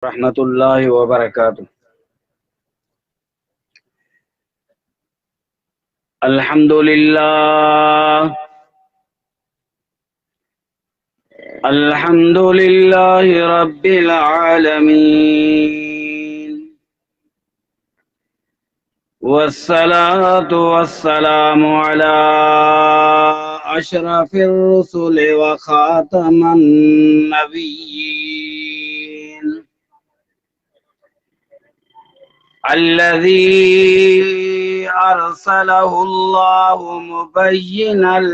रहमतुल्लाहि व बरकातुहू। अल्हम्दुलिल्लाह अल्हम्दुलिल्लाहि रब्बिल आलमीन वस्सलातु वस्सलामु अला अशरफिर रुसुल व खातमन नबिय्यीन अल्लज़ी अरसलहु अल्लाहु मुबय्यिनल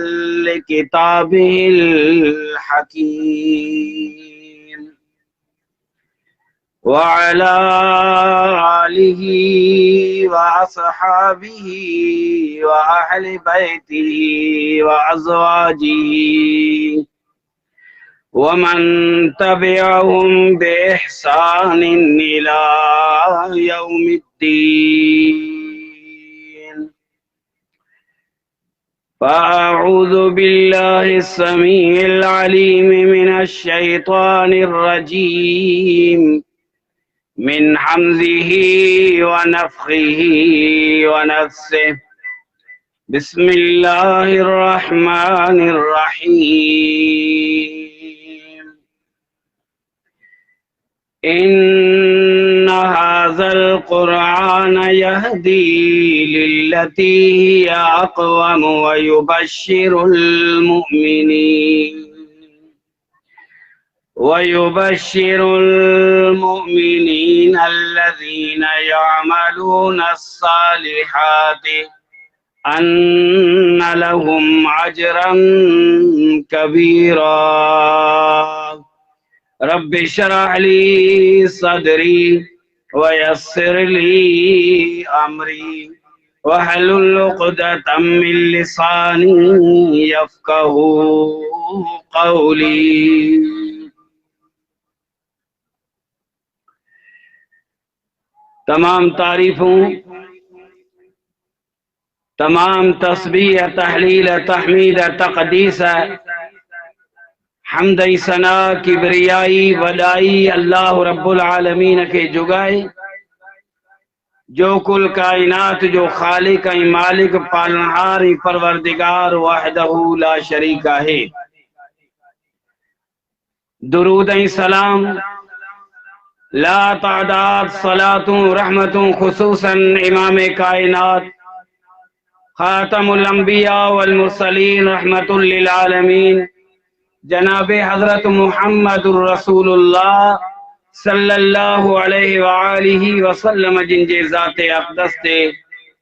लिकिताबिहिल हकीम व अला आलिहि व अस्हाबिहि व अहलि बैतिहि व अज़वाजिहि वमन तबिअहुम बिइहसानिन इला यौमिद्दीन। फ़अऊज़ु बिल्लाहिस समीइल अलीम मिनश शैतानिर रजीम मिन हम्ज़िही व नफ़्ख़िही व नफ़्सिही। बिस्मिल्लाहिर रहमानिर रहीम। इन्न हाज़ल क़ुरआन यहदी लिल्लती हिया अक़वम व युबश्शिरुल मुमिनीन अल्लज़ीना यअमलूनस सालिहाति अन्ना लहुम अजरन कबीरा। रब्बि इश्रह ली सदरी व यस्सिर ली अमरी वहलुल उक़दतम मिन लिसानी यफ़क़हू क़ौली। तमाम तारीफों, तमाम तस्बीह, तहलील, तहमीद, तक़दीस, हम्द, सना, किबरियाई, वदाई अल्लाह रब्बुल आलमीन के जुगाए, जो कुल कायनात जो खालिक मालिक पालनहार परवरदिगार वहदहू ला शरीका है। दुरूद सलाम ला तादाद सलातों रहमतों खुसूसन इमाम कायनात खातमुल अंबिया वल मुरसलीन रहमतुल लिल आलमीन जनाबे हजरत मुहम्मदुर रसूलुल्लाह सल्लल्लाहु अलैहि व आलिहि वसल्लम जिनके ज़ाते अक़दस थे।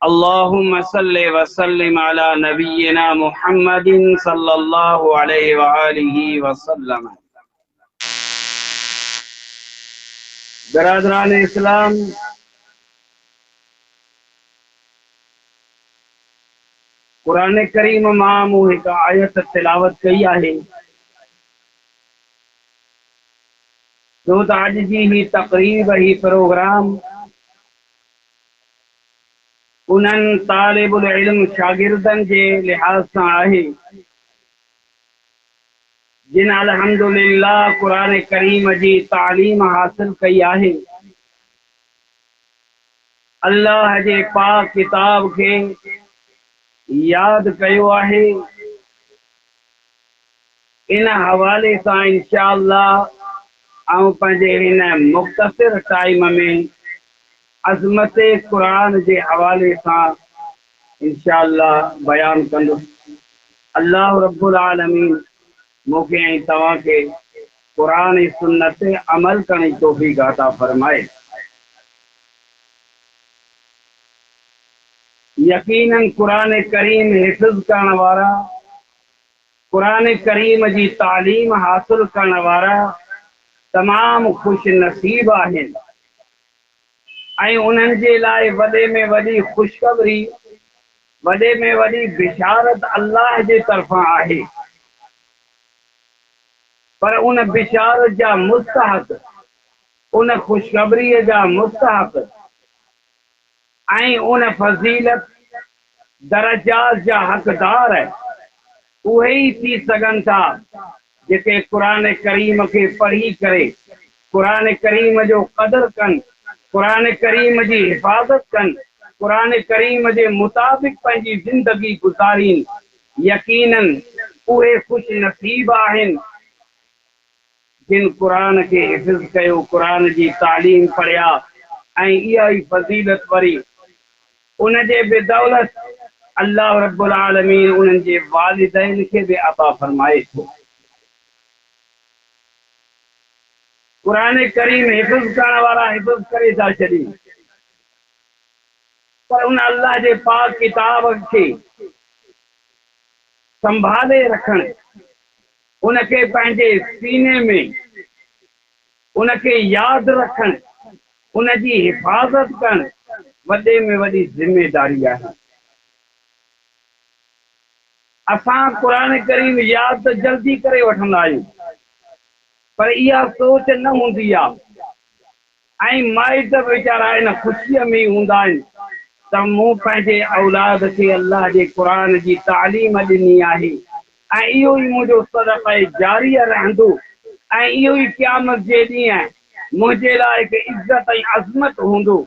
अल्लाहुम्मा सल्लि व सल्लिम अला नबिय्यिना मुहम्मदिन सल्लल्लाहु अलैहि व आलिहि वसल्लम। बिरादरान इस्लाम, कुरान करीम मां हिक आयत तिलावत कई आहे जो त अॼु जी ही तक़रीब ही प्रोग्राम उन्हनि तालिबुल इल्म शागिर्दनि जे लिहाज़ सां आहे जिन अल्हम्दुलिल्लाह कुरान करीम जी तालीम हासिल कई आहे। अल्लाह जे पाक किताब के याद कयो आहे। इन हवाले सां इंशाअल्लाह आऊं पंहिंजे हिन मुख़्तसिर टाइम में अज़मत कुरान जे हवाले सां इंशाअल्लाह बयान कंदुसि। अल्लाह रब्बुल आलमीन मूंखे ऐं तव्हांखे कुरान ऐं सुन्नत ते अमल करण जी तौफ़ीक़ अता फरमाए। यकीनन कुरान करीम हिफ़्ज़ करण वारा, कुरान करीम जी तालीम हासिल करण वारा तमाम खुश नसीब आहिनि ऐं उन्हनि जे लाइ वॾे में वॾी ख़ुशख़बरी, वॾे में वॾी बिशारत अल्लाह जे तरफ़ां आहे। पर उन बिशारत जा मुस्तहक़, उन ख़ुशख़बरीअ जा मुस्तहक़ ऐं उन फज़ीलत दरजात जा हक़दार उहे ई थी सघनि था जेके कुरान करीम के पढ़ी करे कुरान करीम जो कदर कन, कुरान करीम जी हिफाज़त कन, कुरान करीम जे मुताबिक़ पंहिंजी ज़िंदगी गुज़ारीन। यकीनन उहे खुश नसीब आहिनि जिन कुरान के हिफ़्ज़ कयो, कुरान जी तालीम पढ़िया ऐं इहा ई फज़ीलत वरी उन जे बदौलत अल्लाह रब्बुल आलमीन उन्हनि जे वालिदैन खे बि अता फरमाए थो। कुरान करीम हिफ़्ज़ करण वारा हिफ़्ज़ करे था छॾनि, पर उन अल्लाह जे पाक किताब खे संभाले रखण, उनके पंहिंजे सीने में उनके यादि रखण, उनजी हिफ़ाज़त करण वॾे में वॾी ज़िमेदारी आहे। असां कुरान करीम यादि त जल्दी करे वठंदा आहियूं, पर इहा सोच न हूंदी आहे। ऐं माइट वीचारा इन ख़ुशीअ में हूंदा आहिनि त मूं पंहिंजे औलाद खे अल्लाह जे क़ुरान जी तालीम ॾिनी आहे ऐं इहो ई मुंहिंजो सदक़े जारीअ रहंदो ऐं इहो ई क़यामत जे ॾींहुं मुंहिंजे लाइ हिकु इज़त ऐं अज़मत हूंदो।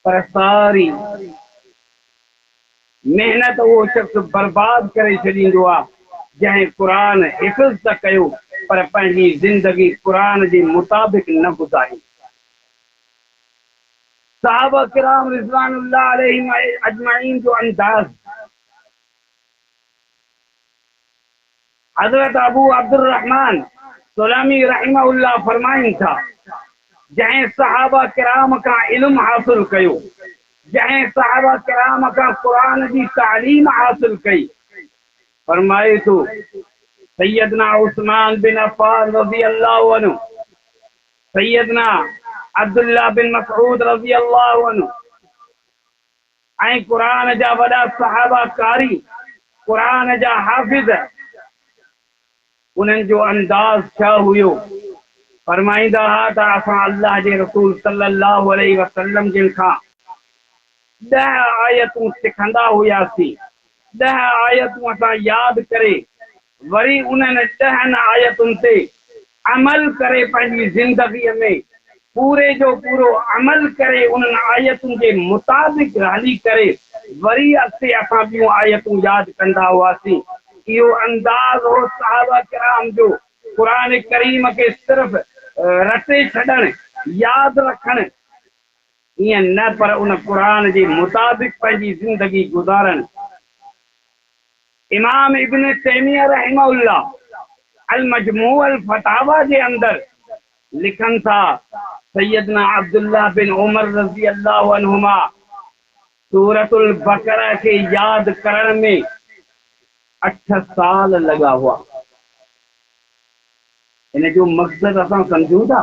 पर सारी मेहनत उहो शख़्स बर्बाद करे छॾींदो आहे जंहिं क़ुरान हिफ़्ज़ त कयो पर पंहिंजी ज़िंदगी क़ुरान जे मुताबिक़ न गुज़ारी। सहाबा किराम रिज़वानुल्लाह अलैहिम अजमईन जो अंदाज़ हज़रत अबू अब्दुर्रहमान सुलमी रहमहुल्लाह फरमाइनि था, जंहिं सहाबा किराम खां इल्म हासिल कयो, जंहिं सहाबा किराम खां क़ुरान जी तालीम हासिल कई, फरमाए थो सैयदना उस्मान बिन अफ़्फ़ान रज़ी अल्लाहु अन्हु, सैयदना अब्दुल्लाह बिन मसऊद रज़ी अल्लाहु अन्हु ऐं क़ुरान जा वॾा सहाबा कारी, क़ुरान जा हाफ़िज़, उन्हनि जो अंदाज़ छा हुयो? फरमाईंदा हुआ त असां अल्लाह जे रसूल सल्लल्लाहु अलैहि वसल्लम जिन खां 10 आयतूं सिखंदा हुआसीं। 10 आयतूं असां यादि करे वरी उन्हनि 10 आयतुनि ते अमल करे पंहिंजी ज़िंदगीअ में पूरे जो पूरो अमल करे उन्हनि आयतुनि जे मुताबिक़ हली करे वरी अॻिते असां ॿियूं आयतूं यादि कंदा हुआसीं। इहो अंदाज़ हो सहाबा किराम जो, क़ुरान करीम के सिर्फ़ रटे छॾण, यादि रखण ईअं न, पर उन क़ुरान जे मुताबिक़ पंहिंजी ज़िंदगी गुज़ारण। इमाम इब्न तैमिया रहमहुल्लाह अल मजमू अल फतावा जे अंदर लिखनि था, सैयदना अब्दुल्लाह बिन उमर रज़ी अल्लाहु अन्हुमा सूरतुल बकरा के यादि करण में 8 साल लॻा हुआ। इन जो मक़सद असां सम्झूं था।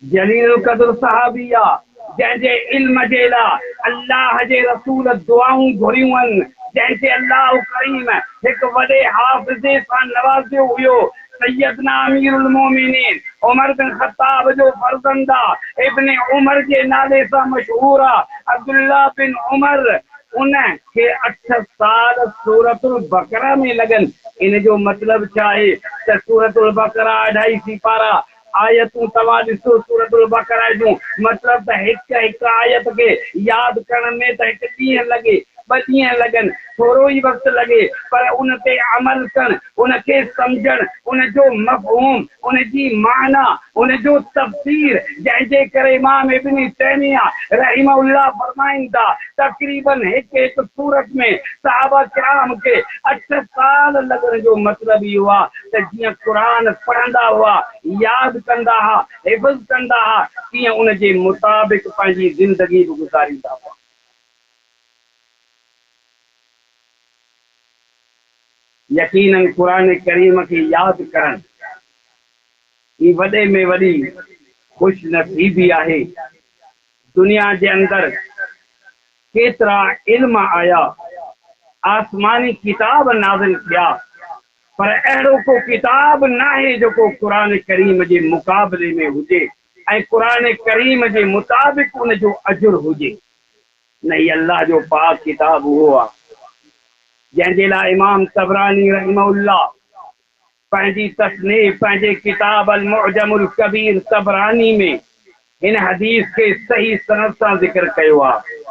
जलील क़द्र सहाबी आहे, जंहिंजे इल्म जे लाइ अल्लाह जे रसूल दुआऊं घुरियूं आहिनि, जंहिंखे अल्लाह करीम हिकु वॾे हाफ़िज़े सां नवाज़ियो हुयो। सैयदना अमीरुल मोमिनीन उमर बिन ख़त्ताब जो फर्ज़ंद आहे, इब्न उमर जे नाले सां मशहूर आहे, अब्दुल्लाह बिन उमर। उन खे 8 साल सूरतुल बकरा में लॻनि। इन जो मतिलबु छा आहे त सूरतुल बकरा 2.5 सिपारा आयतूं तव्हां ॾिसो सूरतुल बकरा जूं, मतिलबु त हिकु हिकु आयत खे यादि करण में त 1 ॾींहुं लॻे, 2 ॾींहं लॻनि, थोरो ई वक़्तु लॻे, पर उन ते अमल कनि, उनखे सम्झण, उन जो मफ़हूम, उन जी माना, उन जो तफ़सीर, जंहिंजे करे इमाम इब्न तैमिया रहमहुल्लाह फरमाइनि था तक़रीबन हिकु सूरत में सहाबा किराम खे 8 साल लॻण जो मतिलबु इहो आहे त जीअं क़ुरान पढ़ंदा हुआ, यादि कंदा हुआ, हिफ़्ज़ कंदा हुआ, तीअं उन जे मुताबिक़ पंहिंजी ज़िंदगी बि गुज़ारींदा हुआ। यकीनन क़ुरान करीम खे यादि करण ही वॾे में वॾी खुश नसीबी आहे। दुनिया जे अंदर केतिरा इल्म आया, आसमानी किताब नाज़िल थिया, पर अहिड़ो को किताब न आहे जेको क़ुरान करीम जे मुक़ाबले में हुजे ऐं क़ुरान करीम जे मुताबिक़ उन जो अजुर हुजे। न, ही अल्लाह जो पाक किताब उहो आहे जंहिंजे लाइ इमाम तबरानी रहमहुल्लाह पंहिंजी तस्नीफ़ पंहिंजे किताब अल मुअजमुल कबीर तबरानी में इन हदीस के सही सनद सां ज़िक्र कयो आहे।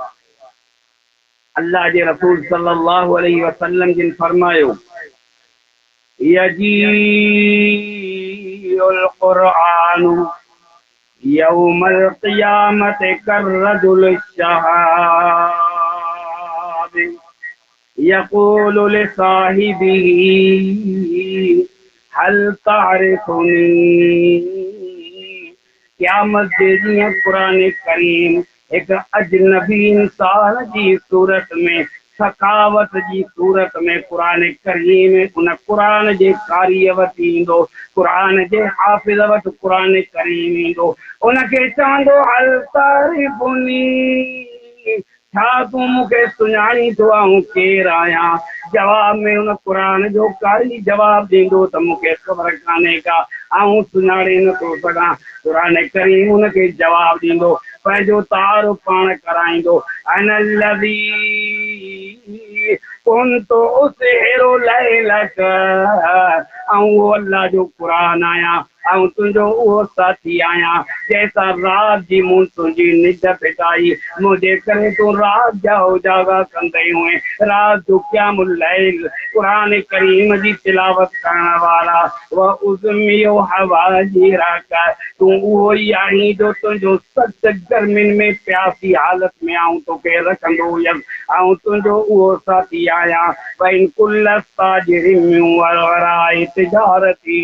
अल्लाह जे रसूल सल्लल्लाहु अलैहि वसल्लम जिन फरमायो यजीउल क़ुरआनु यौमल क़ियामत कर्रजुल शहाब यक़ूलु लिसाहिबिही हल तारिफुनी। क़यामत जे ॾींहुं क़ुरान करीम एक अजनबी इंसान जी सूरत में सखावत जी सूरत में क़ुरान करीम उन क़ुरान जे कारी वटि ईंदो, क़ुरान जे हाफ़िज़ वटि क़ुरान करीम ईंदो, उनखे चवंदो हल तारिफुनी, छा तूं मूंखे सुञाणींदो आऊं केरु आहियां? जवाब में उन क़ुरान जो कारी जवाब ॾींदो त मूंखे ख़बर कान्हे का, आऊं सुञाणे नथो सघां। क़ुरान करीम उनखे जवाब ॾींदो, पंहिंजो तारुफ़ पाण कराईंदो, अनल्लज़ी कुन्तु उसहिरु लैलक, आऊं उहो अल्लाह जो क़ुरान आहियां, आऊं तुंहिंजो उहो साथी आहियां जंहिंसां राति जी मूं तुंहिंजी निज फिटाई, मुंहिंजे करे तूं राति जा उजागा कंदे हुए, राति जो क़यामुल लैल क़ुरान करीम जी तिलावत करण वारा व उज़्मियो हवाजिरक, तूं उहो ई आहीं जो तुंहिंजो सख़्त गर्मियुनि में प्यासी हालत में आऊं तोखे रखंदो हुयसि, आऊं तुंहिंजो उहो साथी आहियां। वइन कुल्ल ताजिरिन वराए तिजारती,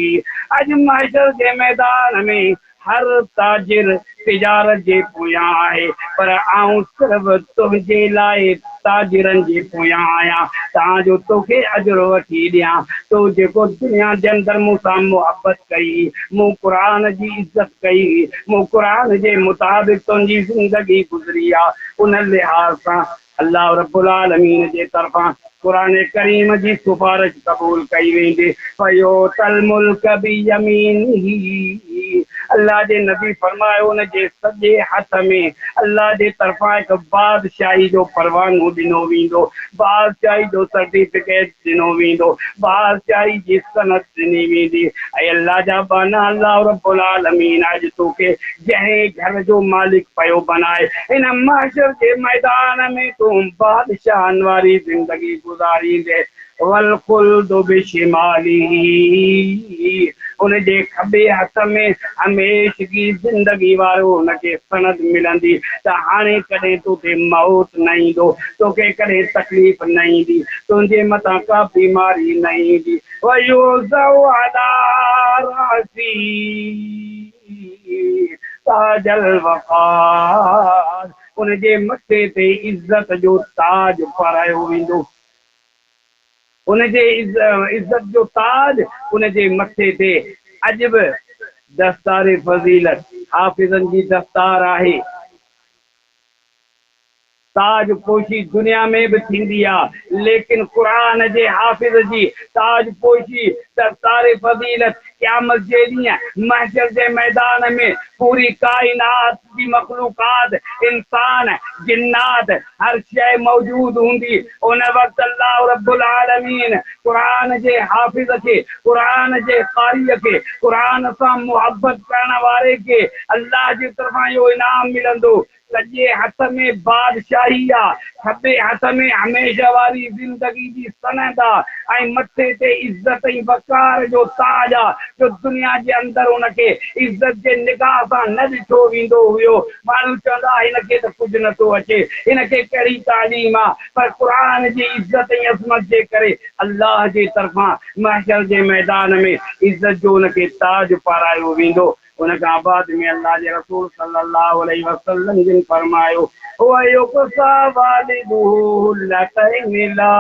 अॼु महशर जे मैदान में हर ताजिर तिजारत जे पोयां आहे, पर आऊं सिर्फ़ तुंहिंजे लाइ ताजिरनि जे पोयां आहियां, ताजो तोखे अजर वठी ॾियां। तो जेको दुनिया जे अंदरि मूंसां मुहबत कई, मूं क़ुरान जी इज़त कई, मूं क़ुरान जे मुताबिक़ तुंहिंजी ज़िंदगी गुज़री आहे, उन लिहाज़ सां अल्लाह रब्बुल आलमीन जे तरफ़ां क़ुरान करीम जी सिफारिश क़बूल कई वेंदी। फयोतल मुल्क बियमीनिही, अल्लाह जे नबी फरमायो उन जे सॼे हथ में अल्लाह जे तरफ़ां हिकु बादशाही जो परवानो ॾिनो वेंदो, बादशाही जो सर्टिफिकेट ॾिनो वेंदो, बादशाही जी सनद ॾिनी वेंदी। ऐं अल्लाह जा बाना अल्लाह रब्बुल आलमीन अॼु तोखे जंहिं घर जो मालिक पियो बनाए, इन महशर जे मैदान में तूं बादशाहनि वारी ज़िंदगी गुज़ारींदे। वल खुल्दु बिशिमालिही, उनजे खॿे हथ में हमेशगी ज़िंदगी वारो हुनखे सनद मिलंदी त हाणे कॾहिं तोखे मौत न ईंदो, तोखे कॾहिं तकलीफ़ न ईंदी, तुंहिंजे मथां का बीमारी न ईंदी। वयुज़उ अला रासी ताजल वक़ार, उनजे मथे ते इज़त जो ताज पारायो वेंदो, उनजे इज़त जो ताज उनजे मथे ते अॼु बि दस्तार फज़ीलत हाफ़िज़नि जी दस्तार आहे। ताज पोशी दुनिया में भी थींदी आहे, लेकिन क़ुरान जे हाफ़िज़ जी ताज पोशी दस्तार फज़ीलत क़यामत जे ॾींहुं महशर जे मैदान में पूरी काइनात जी मख़लूक़ात, इंसान, जिन्नात, हर शइ मौजूद हूंदी। उन वक़्तु अल्लाह रब्बुल आलमीन क़ुरान जे हाफ़िज़ खे, क़ुरान जे क़ारीअ खे, क़ुरान सां मुहबत करण वारे खे अल्लाह जी तरफ़ां इहो इनाम मिलंदो। सॼे हथ में बादशाही आहे, खॿे हथ में हमेशह वारी ज़िंदगी जी सनद आहे, ऐं मथे ते इज़त ऐं वक़ार जो ताज आहे जो दुनिया जे अंदरि उनखे इज़त जे निगाह सां न ॾिठो वेंदो हुयो। माण्हू चवंदा हिनखे त कुझु नथो अचे, हिनखे कहिड़ी तालीम आहे, पर क़ुरान जी इज़त ऐं अज़मत जे करे अल्लाह जे तरफ़ां महशर जे मैदान में इज़त जो उनखे ताज पारायो वेंदो। उन खां बाद में अल्लाह जे रसूल सल्लल्लाहु अलैहि वसल्लम जिन फरमायो वयुक़्सा वालिदुहु लतैनि ला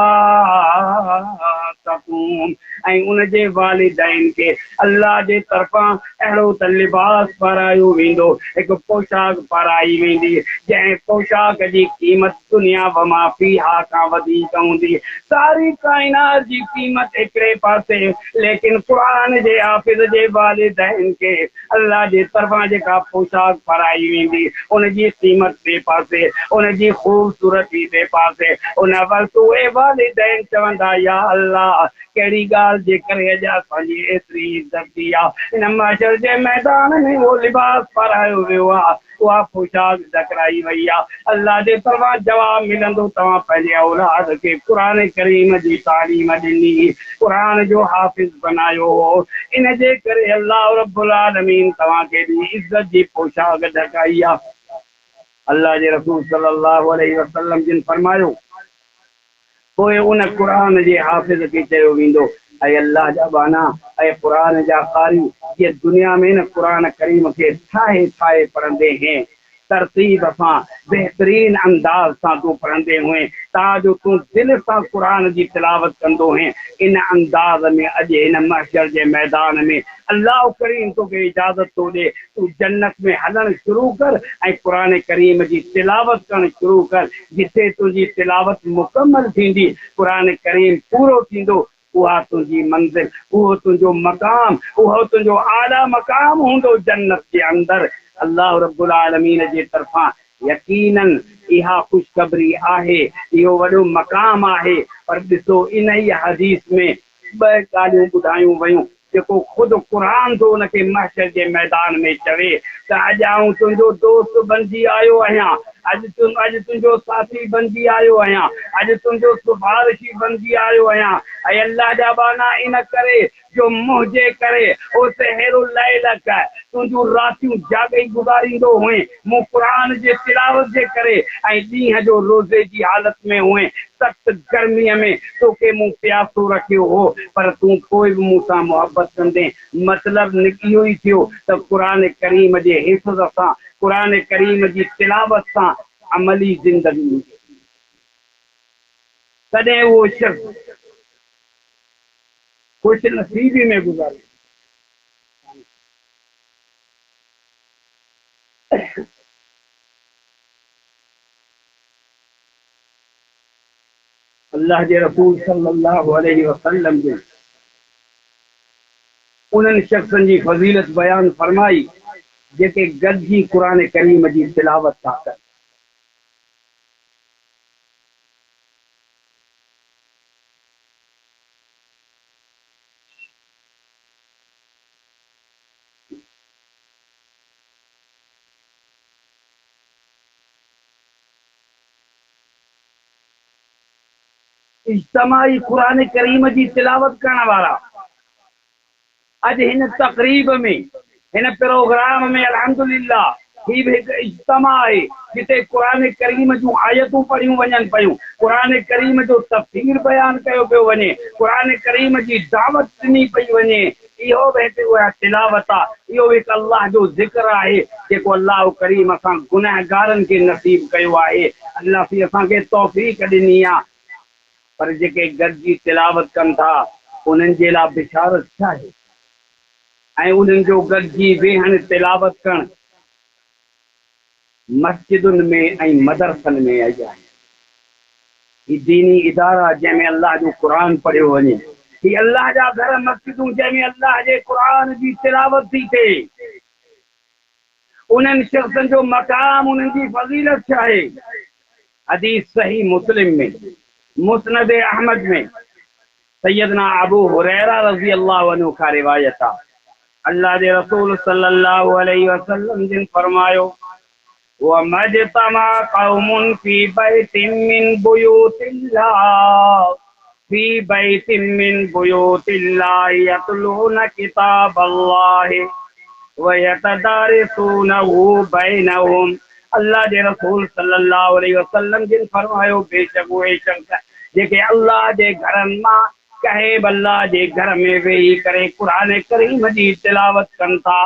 तक़ूम, ऐं उनजे वालिदैन खे अल्लाह जे तरफ़ां अहिड़ो त लिबास पारायो वेंदो, हिकु पोशाक पाराई वेंदी जंहिं पोशाक जी क़ीमत दुनिया व मा फ़ीहा खां वधीक हूंदी। सारी काइनात जी क़ीमत हिकिड़े पासे, लेकिन क़ुरान जे हाफ़िज़ जे वालिदैन खे अल्लाह जे तरफ़ां जेका पोशाक पाराई वेंदी उन जी क़ीमत ॿिए पासे, उन जी ख़ूबसूरती ॿिए पासे। उन वक़्तु उहे वालिदैन चवंदा या अल्लाह कहिड़ी ॻाल्हि जे करे अॼु असांजी एतिरी इज़त थी आहे। इन महशर जे मैदान में उहो लिबास पारायो वियो आहे, उहा पोशाक ॾकराई वई आहे। अल्लाह जे तरफ़ां जवाबु मिलंदो तव्हां पंहिंजे औलाद खे क़ुर करीम जी तालीम ॾिनी, क़ुर जो हाफ़िज़ बनायो हो। इन जे करे अल्लाह रब्बुल आलमीन तव्हांखे बि इज़त जी पोशाक ॾकाई आहे। अल्लाह जे रसूल सल्लल्लाहु अलैहि वसल्लम जिन फरमायो पोइ उन क़ुर जे हाफ़िज़ खे चयो वेंदो ऐं अल्लाह जा बाना ऐं क़ुर जा कारी ये दुनिया में न क़ुर करीम के ठाहे ठाहे पढ़ंदे हैं, तरतीब सां बेहतरीन अंदाज सां तूं पढ़ंदे हुए ताजो तूं दिल सां क़ुर जी तिलावत कंदो हैं। इन अंदाज में अॼु हिन महशर जे मैदान में अल्लाह करीम तोखे इजाज़त थो ॾे, तूं जन्नत में हलणु शुरू कर ऐं क़ुर करीम जी तिलावत करणु शुरू कर। जिथे तुंहिंजी तिलावत मुकमल थींदी, क़ुर करीम पूरो थींदो, उहा तुंहिंजी मंज़िल, उहो तुंहिंजो मक़ाम, उहो तुंहिंजो आला मक़ाम हूंदो जन्नत जे अंदरि। अल्लाह रब्बुल आलमीन जे तरफ़ां यकीनन इहा ख़ुशख़बरी आहे, इहो वॾो मक़ाम आहे। पर ॾिसो इन ई हदीस में ॿ ॻाल्हियूं ॿुधायूं वयूं जेको ख़ुदि क़ुर थो उनखे महशर जे मैदान में चवे त अॼु आऊं तुंहिंजो दोस्त बणिजी आयो आहियां, अॼु तुंहिंजो साथी बणिजी आयो आहियां, अॼु तुंहिंजो सिफारिशी बणिजी आयो आहियां। ऐं अल्लाह जा बाना इन करे जो मुंहिंजे करे ओ सहेरो लैलक तुंहिंजूं रातियूं जाॻई गुज़ारींदो हुए मूं क़ुर जे तिलावत जे करे ऐं ॾींहं जो रोज़े जी हालत में हुए। सख़्त गर्मीअ में तोखे मूं प्यासो रखियो हो पर तूं कोई बि मूंसां मुहबत कंदे। मतिलबु इहो ई थियो त क़ुर करीम जे हिफ़्ज़ सां, क़ुर करीम जी तिलावत सां अमली ज़िंदगी हुजे, तॾहिं उहो शख़्स ख़ुशि नसीबी में गुज़ारे। अल्लाह जे रसूल सल्लल्लाहु अलैहि वसल्लम जे उन्हनि शख़्सनि जी फ़ज़ीलत बयानु फरमाई जेके गॾिजी क़ुर करीम जी तिलावत था कनि। इज्तिमाई क़ुर करीम जी तिलावत करण वारा अॼु हिन तक़रीब में, हिन प्रोग्राम में अल्हम्दुलिल्लाह ही बि हिकु इज्तिमा आहे जिते क़ुर करीम जूं आयतूं पढ़ियूं वञनि पियूं, क़ुर करीम जो तफ़सीर बयानु कयो पियो वञे, क़ुर करीम जी दावत ॾिनी पई वञे। इहो बि हिते उहा तिलावत आहे, इहो हिकु अल्लाह जो ज़िक्र आहे जेको अल्लाह करीम असां गुनहगारनि खे नसीब कयो आहे। अल्लाह सी असांखे तौफ़ीक़ ॾिनी आहे। पर जेके गॾिजी तिलावत कनि था उन्हनि जे लाइ बिशारत छा आहे? ऐं उन्हनि जो गॾिजी वेहण तिलावत करणु मस्जिदुनि में ऐं मदरसनि में आई आहे। ही दीनी इदारा जंहिंमें अल्लाह जो क़ुर पढ़ियो वञे, ही अल्लाह जा घर मस्जिदूं जंहिंमें अल्लाह जे क़ुर जी तिलावत थी थिए। उन्हनि शख़्सनि जो मक़ाम, उन्हनि जी फ़ज़ीलत छा आहे? हदीस सही मुस्लिम में, मुस्नद अहमद में सैयदना अबू हुरैरा रज़ी अल्लाह अन्हु का रिवायत आहे। अल्लाह जे रसूल सल्लल्लाहु अलैहि वसल्लम जिन फरमायो वमज्तमा कौमुन फी बैतिन मिन बुयूतिल्लाह फी बैतिन मिन बुयूतिल्लाह यतलूना किताबल्लाह व यतदारिसूनहु बैनहुम। अल्लाह जे रसूल सल्लल्लाहु अलैहि वसल्लम जिन फरमायो बेशक उहे शख़्स जेके अल्लाह जे घरनि मां कहे अल्लाह जे घर में वेही करे क़ुर करीम जी तिलावत कनि था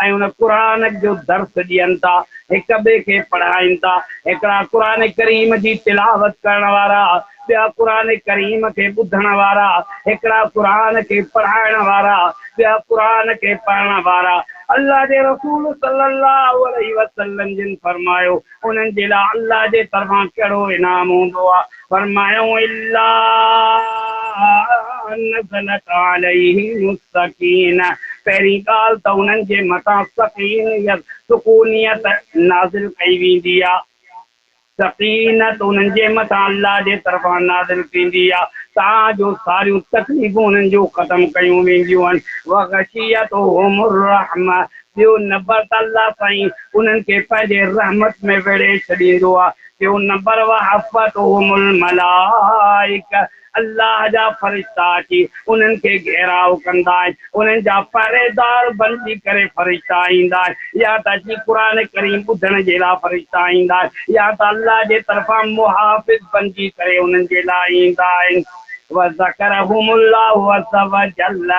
ऐं उन क़ुर जो दर्स ॾियनि था, हिक ॿिए खे पढ़ाइनि था। हिकिड़ा क़ुर करीम जी तिलावत करण वारा, ॿिया क़ुर करीम खे ॿुधण वारा, हिकिड़ा क़ुर खे पढ़ाइण वारा, ॿिया क़ुर खे पढ़ण वारा। अल्लाह जे रसूल सल्लल्लाहु अलैहि वसल्लम जिन फरमायो उन्हनि जे लाइ अल्लाह जे तरफ़ां कहिड़ो इनाम हूंदो आहे? फरमायो इल्ला नज़लत अलैहिम सकीना पहिरीं ॻाल्हि त उन्हनि जे मथां सकीनियत सुकूनियत नाज़िल कई वेंदी आहे। सकीनत उन्हनि जे मथां अल्लाह जे तरफ़ां नाज़िल थींदी आहे ताजो सारियूं तकलीफ़ूं उन्हनि जूं ख़तमु कयूं वेंदियूं आहिनि। वग़शियतहुमुर रहमा, ॿियो नंबर त अल्लाह साईं उन्हनि खे पंहिंजे रहमत में वेड़े छॾींदो आहे। ॿियो नंबर वहफ़तहुमुल मलाइका, अल्लाह जा फ़रिश्ता अची उन्हनि खे घेराव कंदा आहिनि, उन्हनि जा पहरेदार बणिजी करे फ़रिश्ता ईंदा आहिनि, या त अची क़ुर करीम ॿुधण जे लाइ फ़रिश्ता ईंदा आहिनि, या त अल्लाह जे तरफ़ां मुहाफ़िज़ बणिजी करे उन्हनि जे लाइ ईंदा आहिनि। वज़करहुमुल्लाहु अज़्ज़ व जल्ल,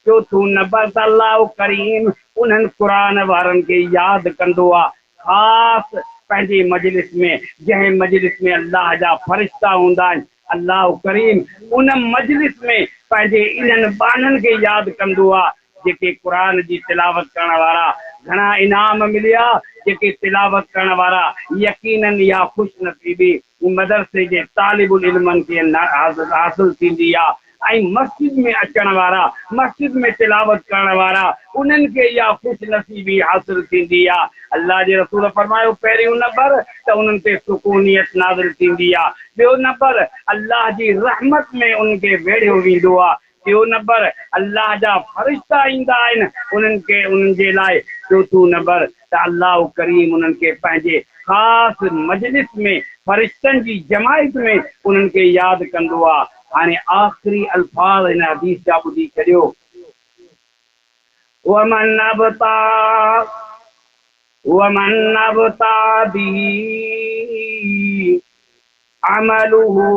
चोथों नंबर त अल्लाह करीम उन्हनि क़ुर वारनि खे यादि कंदो आहे ख़ासि पंहिंजी मजलिस में, जंहिं मजलिस में अल्लाह जा फ़रिश्ता हूंदा आहिनि। अल्लाह करीम उन मजलिस में पंहिंजे इन्हनि बाननि खे यादि कंदो आहे जेके क़ुर जी तिलावत करण वारा। घणा इनाम मिलिया जेके तिलावत करण वारा यकीनन या ख़ुशि नसीबी मदरसे जे तालिबुल इल्मनि खे हासिल थींदी आहे। ऐं मस्जिद में अचण वारा, मस्जिद में तिलावत करण वारा, उन्हनि खे इहा ख़ुशि नसीबी हासिल थींदी आहे। अल्लाह जे रसूल फरमायो पहिरियों नंबर त उन्हनि ते सुकूनियत नाज़िल थींदी आहे, ॿियो नंबर अल्लाह जी रहमत में उन्हनि खे वेड़ियो वेंदो आहे, ॿियो नंबर अल्लाह जा फ़रिश्ता ईंदा आहिनि उन्हनि खे उन्हनि जे लाइ, चोथों नंबर त अल्लाह करीम उन्हनि खे पंहिंजे ख़ासि मजलिस में फ़रिश्तनि जी जमायत में उन्हनि खे यादि कंदो आहे। हाणे आख़िरी अल्फाज़ हिन हदीस जा ॿुधी छॾियो, वमन अबता बिही अमलुहु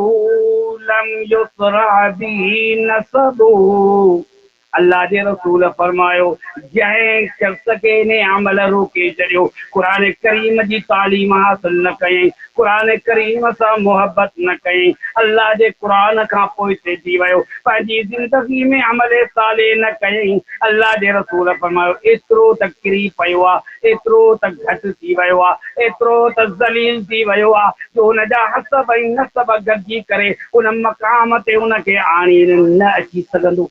लम युसरा बिही नसबुहु। अल्लाह जे रसूल फरमायो जंहिं शख़्स खे ने अमल रोके छॾियो, क़ुर करीम जी तालीम हासिल न कयईं, क़ुर करीम सां मोहबत न कयईं, अल्लाह जे क़ुर खां पोइ थी वियो, पंहिंजी ज़िंदगी में अमल साले न कयईं। अल्लाह जे रसूल फरमायो एतिरो त किरी पियो आहे, एतिरो त घटि थी वियो आहे, एतिरो त ज़लील थी वियो आहे जो हुनजा हसब ऐं नसब गॾिजी करे उन मक़ाम ते उनखे आणी न अची सघंदो।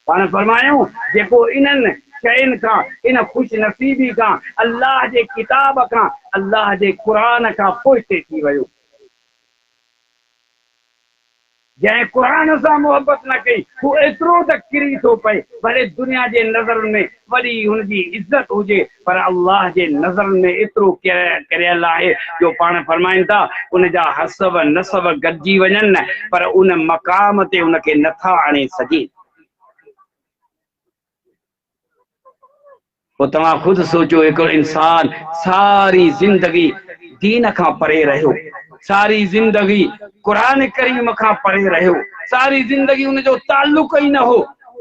पाण फरमायूं जेको इन्हनि शयुनि खां, इन ख़ुशि नसीबी खां, अल्लाह जे किताब खां, अल्लाह जे क़ुर खां पोइ थी वियो, जंहिं क़ुर सां मोहबत न कई हू एतिरो त किरी थो पए, भले दुनिया जे नज़रनि में वॾी हुनजी इज़त हुजे पर अल्लाह जे नज़रनि में एतिरो किरियल आहे जो पाण फरमाइनि था उनजा हसब नसब गॾिजी वञनि पर उन मक़ाम ते उनखे नथा आणे सघे। पोइ तव्हां ख़ुदि सोचो, हिकिड़ो इंसान सारी ज़िंदगी दीन खां परे रहियो, सारी ज़िंदगी क़ुर करीम खां परे रहियो, सारी ज़िंदगी उनजो ताल्लुक़ ई न हो,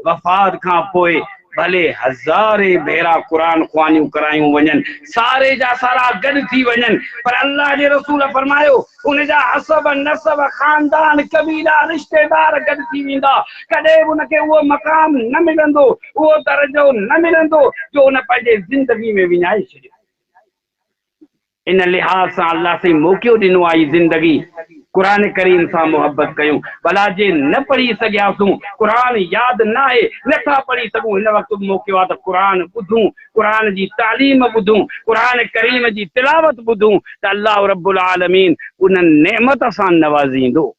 वफ़ात खां पोइ भले हज़ारे भेरा क़ुर ख़्वानियूं करायूं वञनि, सारे जा सारा गॾु थी वञनि, पर अल्लाह जे रसूल फरमायो उनजा हसब नसब ख़ानदान कबीला रिश्तेदार गॾु थी वेंदा, कॾहिं बि उनखे उहो मक़ाम न मिलंदो, उहो दर्जो न मिलंदो जो उन पंहिंजे ज़िंदगी में विञाए छॾियो। इन लिहाज़ सां अल्लाह से मौक़ो ॾिनो आहे ज़िंदगी क़ुर करीम सां मोहबत कयूं, भला जे न पढ़ी सघियासूं, क़ुर यादि न आहे, नथा पढ़ी सघूं, हिन वक़्तु मौक़ो आहे त क़ुर ॿुधूं, क़ुर जी तालीम ॿुधूं, क़ुर करीम जी तिलावत ॿुधूं त अल्लाह रब्बुल आलमीन उन नेमत सां नवाज़ींदो।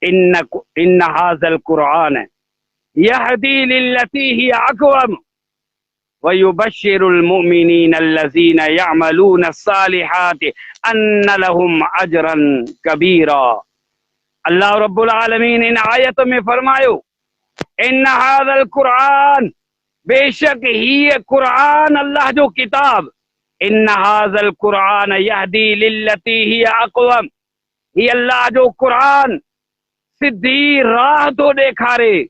इन हाज़ल क़ुरआन यहदी लिल्लती हिय अक़वम वयुबश्शिरुल मुमिनीन अल्लज़ीना यअमलून अस्सालिहाति अन्न लहुम अजरन कबीरा। अल्लाह रब्बुल आलमीन इन आयत में फरमायो इन हाज़ल क़ुरआन, बेशक ही क़ुरआन अल्लाह जो किताब, इन हाज़ल क़ुरआन यहदी लिल्लती हिय अक़वम, ही अल्लाह जो क़ुरआन सिधी राह तो ॾेखारे,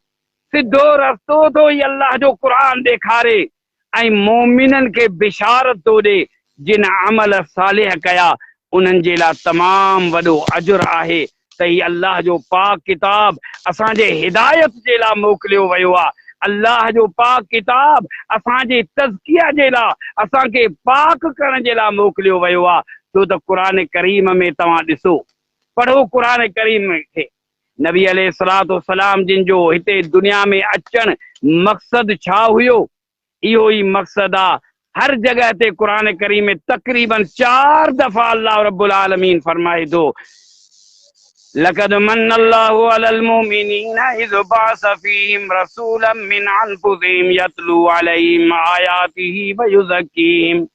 सिधो रस्तो तो ही अल्लाह जो क़ुरआन ॾेखारे ऐं मोमिननि खे बिशारत थो ॾे जिन अमल सालिह कया उन्हनि जे लाइ तमामु वॾो अजुर आहे त ही अल्लाह जो पाक किताब असांजे हिदायत जे लाइ मोकिलियो वियो आहे। अल्लाह जो पाक किताब असांजे तज़किया जे लाइ, असांखे पाक करण जे लाइ मोकिलियो वियो आहे। छो त क़ुर करीम में तव्हां ॾिसो पढ़ो कुरान करीम खे। नबी अलैहिस्सलातु वस्सलाम जिन जो हिते दुनिया में अचण मकसद छा हुयो, इहो ही मकसद आ। हर जगह ते कुरान करीम में तकरीबन 4 दफा अल्लाह रब्बुल आलमीन फरमाए दो, लक़द मन्नल्लाहु अलल मुमिनीना इज़ बअस फ़ीहिम रसूलन मिन अनफुसिहिम यतलू अलैहिम आयातिही व युज़क्कीहिम।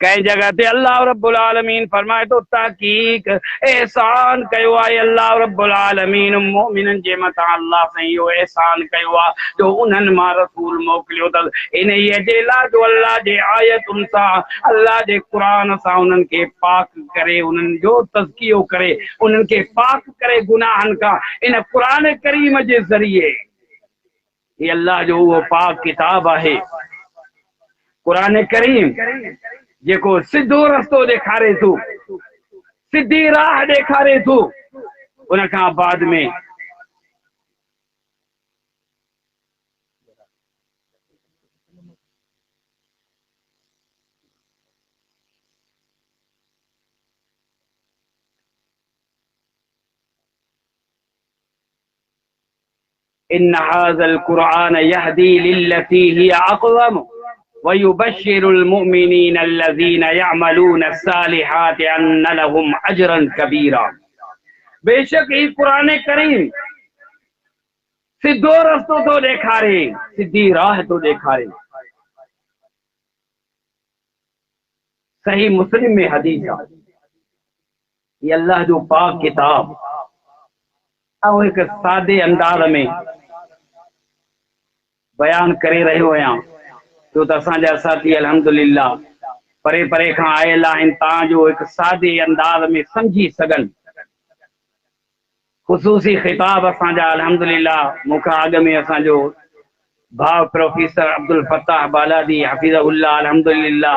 कई जगह ते अल्लाह रब्बुल आलमीन फरमाए तो ताकीक एहसान कयो आहे अल्लाह रब्बुल आलमीन मोमिनन जे मथां अल्लाह से यो एहसान कयो आहे जो उन्हनि मां रसूल मोकिलियो अथसि। इन जे लाइ जो अल्लाह जे आयतुनि सां, अल्लाह जे क़ुरान सां उन्हनि खे पाक करे, उन्हनि जो तज़कियो करे, उन्हनि खे पाक करे गुनाहनि खां। इन क़ुरान करीम जे ज़रिए ये अल्लाह जो वो पाक किताब आहे कुरान करीम, जेको सिधो रस्तो ॾेखारे थो, सिधी राह ॾेखारे थो। उन खां बाद में इन हाज़ल कुरान यहदी लिल्लती हिय अक़वम व युबश्शिरुल मुमिनीना अल्लज़ीना यअमलूना अस्सालिहाति अन्न लहुम अजरन कबीरा। बेशक ही कुरान करीम सिद्धो रस्तो तो ॾेखारे, सिधी राह तो ॾेखारे। सही मुस्लिम में हदीस आहे, ये अल्लाह जो पाक किताब ऐं एक सादे अंदाज में बयान करे रहियो आहियां, छो त असांजा साथी अल्हम्दुलिल्लाह परे परे खां आयल आहिनि, तव्हांजो एक सादे अंदाज में समझी सघनि। ख़ुसूसी ख़िताब असांजा अल्हम्दुलिल्लाह मूंखां अॻु में असांजो भाउ प्रोफेसर अब्दुल फताह बालादी हफ़िज़हुल्लाह अल्हम्दुलिल्लाह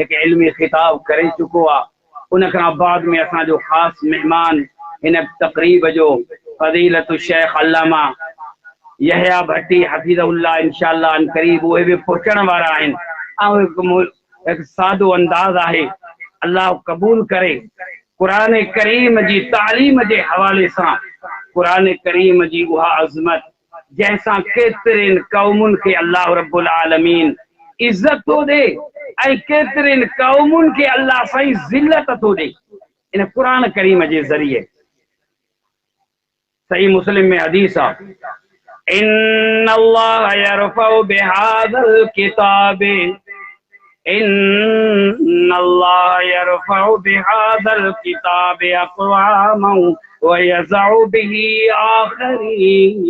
एक इल्मी ख़िताब करे चुको आहे। उन खां बाद में असांजो ख़ासि मेहमान इन तक़रीब जो फ़ज़ीलतु शेख अल्लामा यहया भट्टी हफ़िज़हुल्लाह इंशाअल्लाह अन क़रीब उहे भी पहुचण वारा आहिनि। ऐं एक सादो अंदाज़ आहे, अल्लाह क़बूल करे। कुरान करीम जी तालीम जे हवाले सां कुरान करीम जी उहा अज़मत जैसा केतिरनि क़ौमुनि खे अल्लाह रब्बुल आलमीन इज़्ज़त थो ॾे ऐं केतिरनि क़ौमुनि खे अल्लाह साईं ज़िल्लत थो ॾे इन कुरान करीम जे ज़रिए। सही मुस्लिम में हदीस आहे, इन्नल्लाह यरफ़उ बिहाज़ल किताबे, इन्नल्लाह यरफ़उ बिहाज़ल किताबे अक़वामन व यज़उ बिही आख़रीन।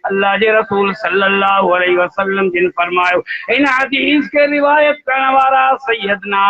अल्लाह जे रसूल सल्लल्लाहु अलैहि वसल्लम जिन फरमायो, इन हदीस के रिवायत करने वाला सैयदना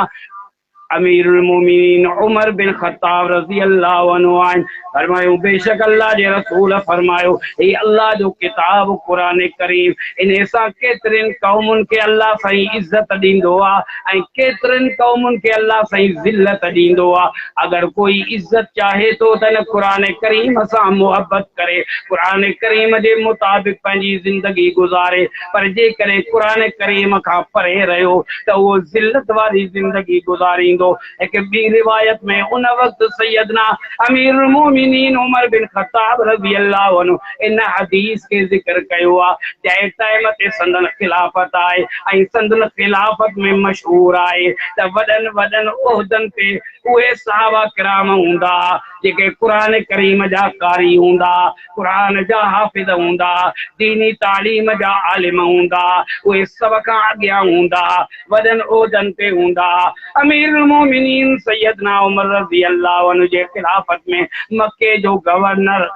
अमीरुल मोमिनीन उमर बिन खत्ताब रज़ी अल्लाह अन्हु फरमायो, बेशक अल्लाह जे रसूल फरमायो, ये अल्लाह जो किताब कुरान करीम इन सां केतिरनि क़ौमुनि खे अल्लाह साईं इज़्ज़त ॾींदो आहे ऐं केतिरनि क़ौमुनि खे अल्लाह साईं ज़िल्लत ॾींदो आहे। अगर कोई इज़्ज़त चाहे तो न कुरान करीम सां मोहब्बत करे, कुरान करीम जे मुताबिक़ पंहिंजी ज़िंदगी गुज़ारे, पर जेकॾहिं कुरान करीम खां परे रहियो त उहो ज़िल्लत वारी ज़िंदगी गुज़ारी। एक बी रिवायत में उन वक्त सैयदना अमीरुल मोमिनीन उमर बिन खत्ताब रज़ी अल्लाह अन्हु इन हदीस के जिक्र कयो आहे, जंहिं टाइम ते संदन खिलाफत आहे ऐं संदन खिलाफत में मशहूर आहे त वॾनि वॾनि उहदनि ते उहे सहाबा किराम हूंदा जेके कुरान करीम जा कारी हूंदा, कुरान जा हाफ़िज़ हूंदा, दीनी तालीम जा आलिम हूंदा, उहे सभ खां अॻियां हूंदा, वॾनि उहदनि ते हूंदा। अमीरुल मोमिनीन सैयदना उमर रज़ी अल्लाह अन्हु जे खिलाफत में मक्के जो गवर्नर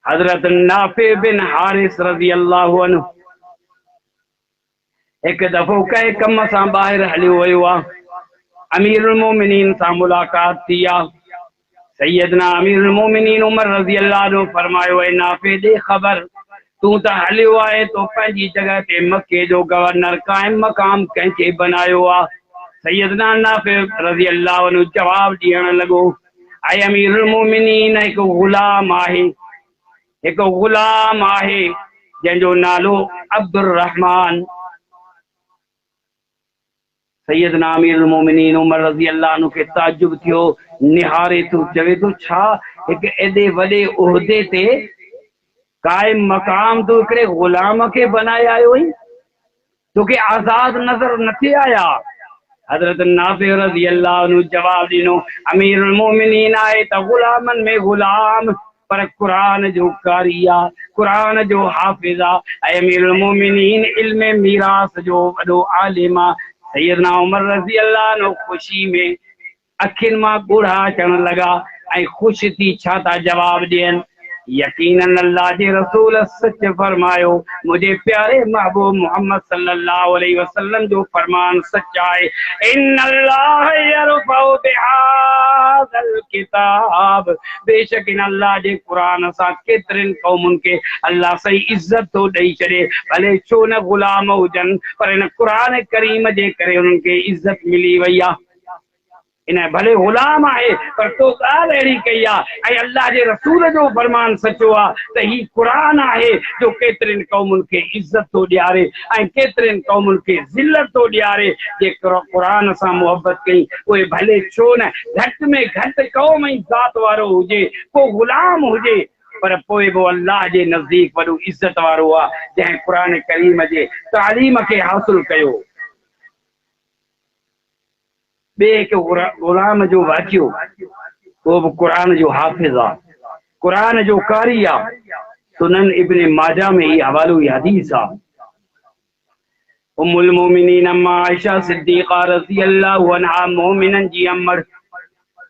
हजरत नाफे बिन हारिस रज़ी अल्लाह अन्हु एक दफ़ो कंहिं कम सां ॿाहिरि हलियो वियो आहे, अमीरुल मोमिनीन सां मुलाक़ात थी आहे। सैयदना अमीरुल मोमिनीन उमर रज़ी अल्लाह अन्हु फरमायो, ए नाफे दे ख़बर, तू त हलियो आहे तो पंहिंजी जगह ते मक्के जो गवर्नर कायम मकाम कंहिंखे बनायो आहे। सैयदना नाफे रज़ी अल्लाह अन्हु जवाब ॾियण लॻो, ऐं अमीरुल मोमिनीन हिकु ग़ुलाम आहे, हिकु ग़ुलाम आहे जंहिंजो नालो अब्दुर रहमान। सैयदना अमीरुल मोमिनीन उमर रज़ी अल्लाह अन्हु खे ताजुब थियो, निहारे तो चवे तो छा एक एडे वडे उहदे ते कायम मकाम तो हिकिड़े गुलाम के बनाए आयो ही, तोखे आजाद नजर न थे आया। हजरत नाफे रज़ी अल्लाह अन्हु जवाब दिनो, अमीरुल मोमिनीन आए त गुलामन में गुलाम, पर कुरान जो कारिया, कुरान जो हाफिजा, अमीरुल मोमिनीन इल्म मीरास जो वडो आलिमा। सैयदना उमर रज़ी अल्लाह अन्हु खुशी में अखिन मां ॻोढ़ा अचण लगा ऐं ख़ुशि थी छा था जवाब ॾियनि, यकीनन अल्लाह जे रसूल सच फरमायो, मुझे प्यारे महबूब मोहम्मद सल्लल्लाहु अलैहि वसल्लम जो फरमान सच आहे, इन्नल्लाह यरफउ बिहाज़ल किताब, बेशक इन अल्लाह जे कुरान सां केतिरनि क़ौमुनि खे अल्लाह सही इज्जत थो ॾेई छॾे, भले छो न ग़ुलाम हुजनि, पर इन कुरान करीम जे करे उन्हनि खे इज्जत मिली वई आहे। इन भले गुलाम आहे पर तो ॻाल्हि अहिड़ी कई आहे, ऐं अल्लाह जे रसूल जो फरमान सचो आहे त ही कुरान आहे जो केतिरनि क़ौमुनि खे इज़त थो ॾियारे ऐं केतिरनि क़ौमुनि खे ज़िल्लत थो ॾियारे। जे कुरान सां मोहबत कई उहे भले छो न घटि में घटि क़ौम ऐं ज़ात वारो हुजे, को गुलाम हुजे, पर पोइ बि अल्लाह जे नज़दीक वॾो इज़त वारो आहे जंहिं क़ुरान करीम जे तालीम खे हासिल कयो। बे हिकु गुलाम जो वाक़ियो, वो बि कुरान जो हाफ़िज़ आहे, कुरान जो कारी आहे। सुनन इब्न माजा में ही हवालो ही हदीस आहे। उम्मुल मोमिनीन अम्मा आयशा सिद्दीक़ा रज़ी अल्लाहु अन्हा मोमिनन जी अमर,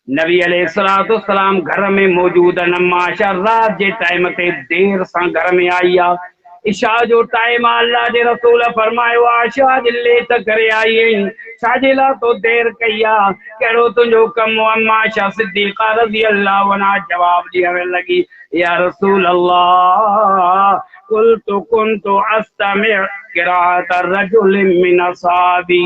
नबी अलैहिस्सलातु वस्सलाम घर में मौजूद है। अम्मा आयशा रात जे टाइम ते देर सां घर में आई आहे। इशा जो टाइम अल्लाह जे रसूल फरमायो, आयशा दिले त करे आई आहीं, छाजे लाइ तो देर कई आहे, कहिड़ो तुंहिंजो कमु? अम्मा आयशा सिद्दीक़ा रज़ी अल्लाहु अन्हा जवाब ॾियण लॻी, या रसूल अल्लाह कुल्तु कुन्तु अस्तमिअ क़िराअत रजुल मिन असहाबी,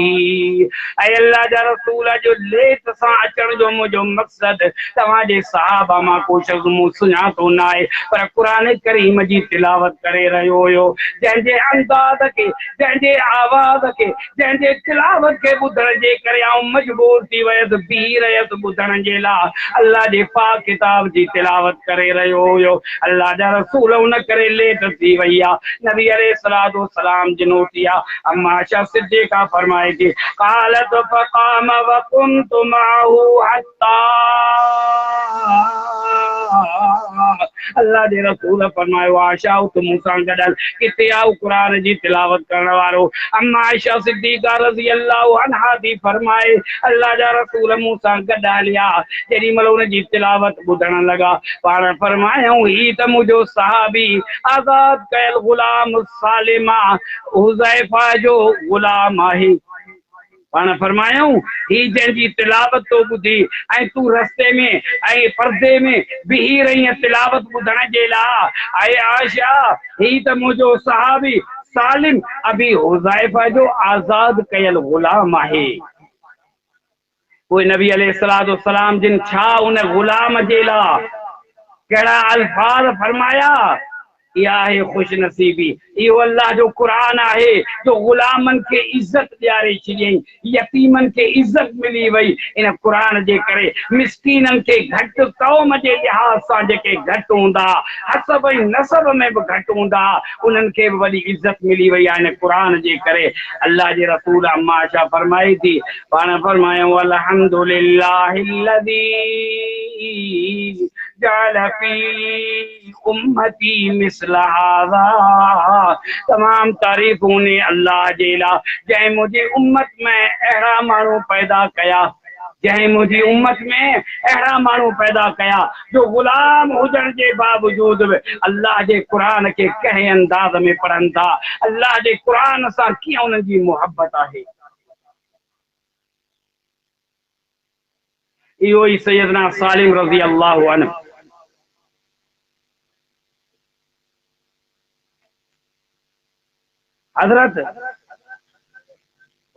ऐं अल्लाह जा रसूल जो लेट सां अचण जो मुंहिंजो मक़सदु तव्हांजे सहाबा मां को शख़्स मूं सुञातो न आहे, पर क़ुरान करीम जी तिलावत करे रहियो हुयो, जंहिंजे अंदाज़ खे, जंहिंजे आवाज़ खे, जंहिंजे तिलावत खे ॿुधण जे करे आउं मजबूर थी वियसि, बीह रहियसि ॿुधण जे लाइ। अल्लाह जे पाक किताब जी तिलावत करे रहियो हुयो। अल्लाह जा रसूल उन करे लेट थी वई आहे। नबी अलैहिस्सलातु वस्सलाम जिनोती आहे। अम्मा आयशा सिद्दीक़ा फरमाए थी, क़ालत फ़क़ाम व कुन्तु मअहू हत्ता, अल्लाह जे रसूल फरमायो, आयशा उठ मूं सां गॾु, किथे आहे क़ुरान जी तिलावत करण वारो? अम्मा आयशा सिद्दीक़ा रज़ी अल्लाहु अन्हा थी फरमाए, अल्लाह जा रसूल मूं सां गॾु हलिया, जेॾी महिल उन जी तिलावत ॿुधण लॻा, पाण फरमायूं, ही त मुंहिंजो सहाबी आज़ाद कयल गुलाम सालिमा हुज़ैफा जो गुलाम आहे। पाण फरमायूं, ही जंहिंजी तिलावत तो ॿुधी ऐं तूं रस्ते में ऐं पर्दे में बीही रही तिलावत ॿुधण जे लाइ, ऐं आयशा ही त मुंहिंजो सहाबी सालिम अबी हुज़ैफा जो आज़ाद कयल गुलाम आहे। पोइ नबी अलैहिस्सलातु वस्सलाम जिन छा उन गुलाम जे लाइ कहिड़ा अल्फाज फरमाया, इहा आहे खुश नसीबी। इहो अल्लाह जो कुरान आहे जो गुलामन के इज्जत ॾियारे छॾियईं, यतीमन के इज्जत मिली वई। इन कुरान जे करे मिस्कीनन के घटि क़ौम जे लिहाज़ सां जेके घटि हूंदा, हसब ऐं नसब में बि घटि हूंदा, उन्हनि खे बि वॾी इज्जत मिली वई आहे इन कुरान जे करे। अल्लाह जे रसूल अम्मा आयशा फरमाए थी, पाण फरमायूं, अल्हम्दुलिल्लाहिल्लज़ी जअल फी उम्मती मिस्ल हाज़ा, तमाम तारीफ़ूं ने अल्लाह जे लाइ जंहिं मुंहिंजी उम्मत में अहिड़ा माण्हू पैदा कया, जंहिं मुंहिंजी उम्मत में अहिड़ा माण्हू पैदा कया जो गुलाम हुजण जे बावजूद बि अल्लाह जे क़ुरान खे कंहिं अंदाज़ में पढ़नि था। अल्लाह जे क़ुरान सां कीअं उन्हनि जी मोहबत आहे। इहो ही सैयदना सालिम रज़ी अल्लाहु अन्हु, हजरत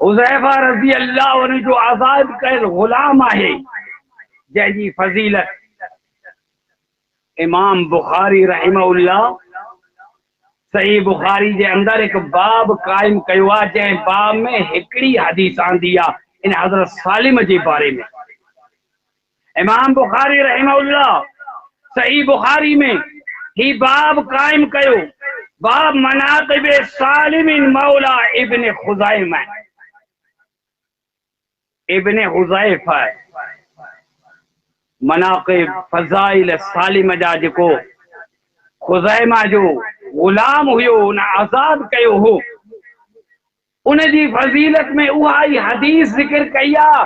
हुज़ैफा रज़ी अल्लाहु अन्हु जो आज़ाद कयल गुलाम आहे, जंहिंजी फज़ीलत इमाम बुखारी रहमहुल्लाह सही बुखारी जे अंदर एक बाब कायम कयो आहे, जंहिं बाब में हिकिड़ी हदीस आंदी आहे, इन हज़रत सालिम जे बारे में। इमाम बुखारी रहमहुल्लाह सही बुखारी में ही बाब कायम कयो, बाब मनाक़िब सालिम मौला इब्न खुज़ैमा। इब्न हुज़ैफा मनाक़िब फ़ज़ाइल सालिम जा जेको खुज़ैमा जो ग़ुलाम हुयो, उन आज़ाद कयो हो, उन जी फ़ज़ीलत में उहा ई हदीस ज़िक्र कई आ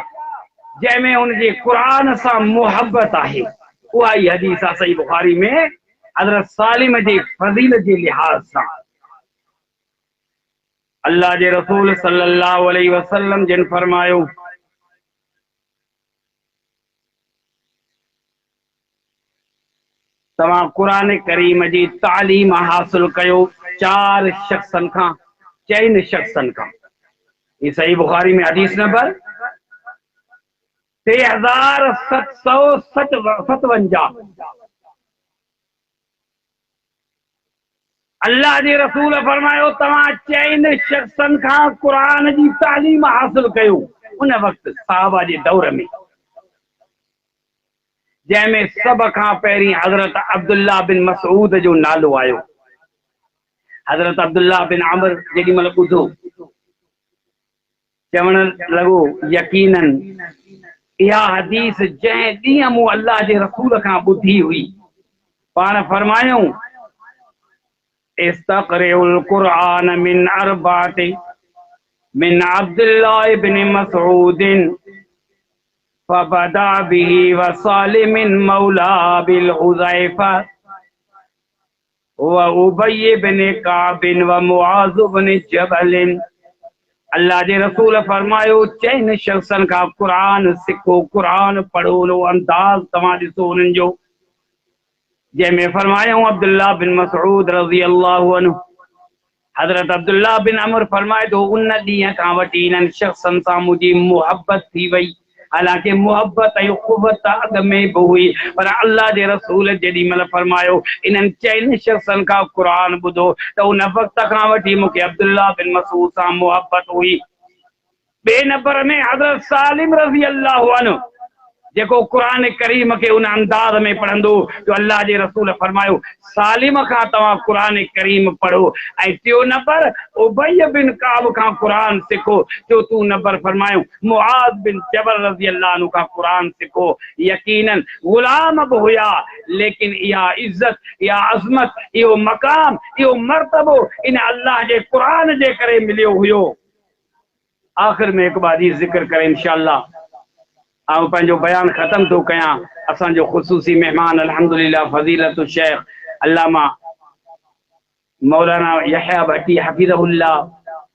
जंहिंमें उन जे क़ुरान सां मुहब्बत आहे। उहा ई हदीस आहे सही बुखारी में हज़रत सालिम जी फ़ज़ीलत जे लिहाज़ सां। अल्लाह जे रसूल सल्लल्लाहु अलैहि वसल्लम जिन फरमायो, तव्हां क़ुरान करीम जी तालीम हासिल कयो चार शख्सन खां, चइनि शख्सन खां। ये सही बुखारी में हदीस नंबर 3757। अल्लाह जे रसूल फरमायो तव्हां चइनि शख्सन खां क़ुरान जी तालीम हासिल कयो। उन वक़्तु सहाबा जे दौर में जंहिंमें सब खां पहिरीं हज़रत अब्दुल्लाह बिन मसऊद जो नालो आयो। हज़रत अब्दुल्लाह बिन अमर जेॾी महिल ॿुधो चवण लॻो, यकीनन इहा हदीस जंहिं ॾींहुं मूं अल्लाह जे रसूल खां ॿुधी हुई, पाण फरमायूं इस्तक़रिउल क़ुरआन मिन अरबाति मिन अब्दुल्लाह बिन मसऊद फबदा बिही व सालिम मौला बिल हुज़ैफा व उबय बिन काब व मुआज़ बिन जबल। अल्लाह जे रसूल फरमायो चइनि शख्सन खां क़ुरान सिखो, क़ुरान पढ़ो। उन अंदाज़ तव्हां ॾिसो उन्हनि जो, जंहिंमें फरमायूं अब्दुल्लाह बिन मसऊद रज़ी अल्लाहु अन्हु। हज़रत अब्दुल्लाह बिन अमर फरमाए थो उन ॾींहं खां वठी इन्हनि शख्सन सां मुंहिंजी मुहबत थी वई। हालांकि मुहबत ऐं ख़ुबत अॻ में बि हुई, पर अल्लाह जे रसूल जेॾी महिल फरमायो इन्हनि चइनि शख्सन खां क़ुरान ॿुधो त उन वक़्त खां वठी मूंखे अब्दुल्लाह बिन मसऊद सां मुहबत हुई। ॿिए नंबर में हज़रत सालिम रज़ी अल्लाहु अन्हु जेको क़ुरान करीम के उन अंदाज में पढ़ंदो जो अल्लाह जे रसूल फरमायो सालिम खां तव्हां क़ुरान करीम पढ़ो। ऐं टियों नंबर उबय बिन काब खां क़ुरान सिखो। चौथों नंबर फरमायो मुआज़ बिन जबल रज़ी अल्लाह अन्हु खां क़ुरान सिखो। यकीनन ग़ुलाम बि हुया, लेकिन इहा इज़्ज़त, इहा अज़मत, इहो मक़ाम, इहो मर्तबो इन अल्लाह जे क़ुरान जे करे मिलियो हुयो। आख़िर में हिकु हदीस ज़िक्र करे इंशाअल्लाह आउं पंहिंजो बयान ख़त्म थो कयां। असांजो ख़ुसूसी मेहमान अल्हम्दुलिल्लाह फ़ज़ीलत शेख अल्लामा मौलाना यहया भट्टी हफ़िज़हुल्लाह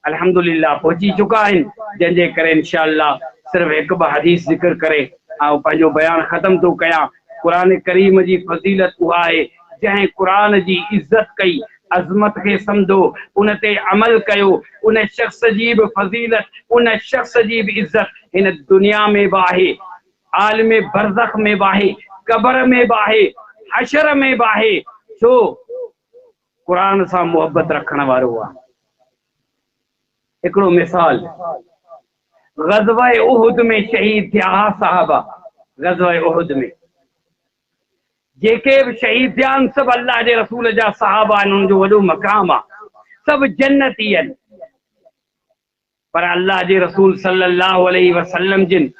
अल्हम्दुलिल्लाह पहुची चुका आहिनि, जंहिंजे करे इंशाअल्लाह सिर्फ़ हिकु ॿ हदीस ज़िक्र करे आउं पंहिंजो बयान ख़त्म थो कयां। क़ुरान करीम जी फ़ज़ीलत उहा आहे जंहिं क़ुरान जी इज़्ज़त कई, अज़मत खे सम्झो, उन ते अमल कयो। उन शख़्स जी बि फ़ज़ीलत, उन शख़्स जी बि इज़्ज़त इन दुनिया में बि आहे, आलिम बरज़ख में बि आहे, क़बर में बि आहे, हशर में बि आहे। छो? क़ुरान सां मुहबत रखण वारो आहे। हिकिड़ो मिसाल, ग़ज़वा उहुद में शहीद थिया हा साहबा। ग़ज़वा उहुद में जेके बि शहीद थिया आहिनि सभु अल्लाह जे रसूल जा साहबा आहिनि, उन्हनि जो वॾो मक़ाम आहे, सभु जन्नती आहिनि। पर अल्लाह जे रसूल सल्लल्लाहु अलैहि वसल्लम जिन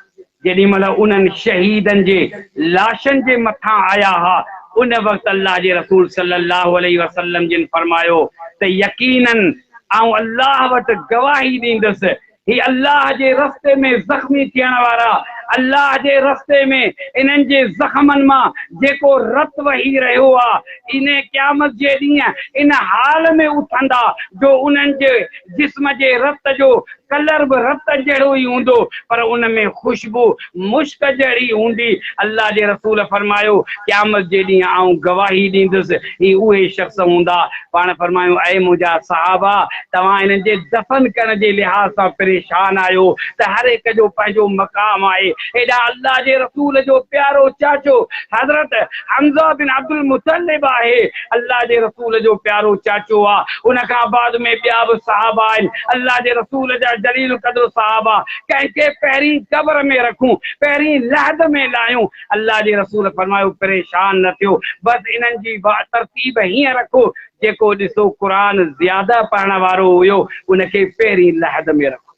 जेॾी महिल उन्हनि शहीदनि जे लाशनि जे मथां आया हा, उन वक़्तु अल्लाह जे रसूल सल्लल्लाहु अलैहि वसल्लम जिन फरमायो त यकीनन आउं अल्लाह वटि गवाही ॾींदुसि, ही अल्लाह जे रस्ते में ज़ख़्मी थियण वारा, अल्लाह जे रस्ते में इन्हनि जे ज़ख़्मनि मां जेको रत वही रहियो आहे, इन क़यामत जे ॾींहुं इन हाल में उथंदा जो उन्हनि जे जिस्म जे रत जो कलर बि रत जहिड़ो ई हूंदो, पर उन में ख़ुशबू मुश्क जहिड़ी हूंदी। अल्लाह जे रसूल फरमायो क़यामत जे ॾींहुं आउं गवाही ॾींदुसि, ही उहे शख़्स हूंदा। पाण फरमायो ऐं मुंहिंजा सहाबा तव्हां इन्हनि जे दफ़न करण जे लिहाज़ सां परेशान आहियो त हर हिक जो पंहिंजो मक़ाम आहे। हेॾा अल्लाह जे रसूल जो प्यारो चाचो हज़रत हमज़ा बिन अब्दुल मुतलिब आहे, अल्लाह जे रसूल जो प्यारो चाचो आहे। उन खां बाद में ॿिया बि सहाबा आहिनि, अल्लाह जे रसूल जा जलील कद्र सहाबा कंहिंखे पहिरीं कब्र में रखूं, पहिरीं लहद में लायूं। अल्लाह जे रसूल फरमायो परेशान न थियो, बस इन्हनि जी तरतीब हीअं रखो, जेको ॾिसो क़ुरान ज़्यादा पढ़ण वारो हुयो उनखे पहिरीं लहद में रखो,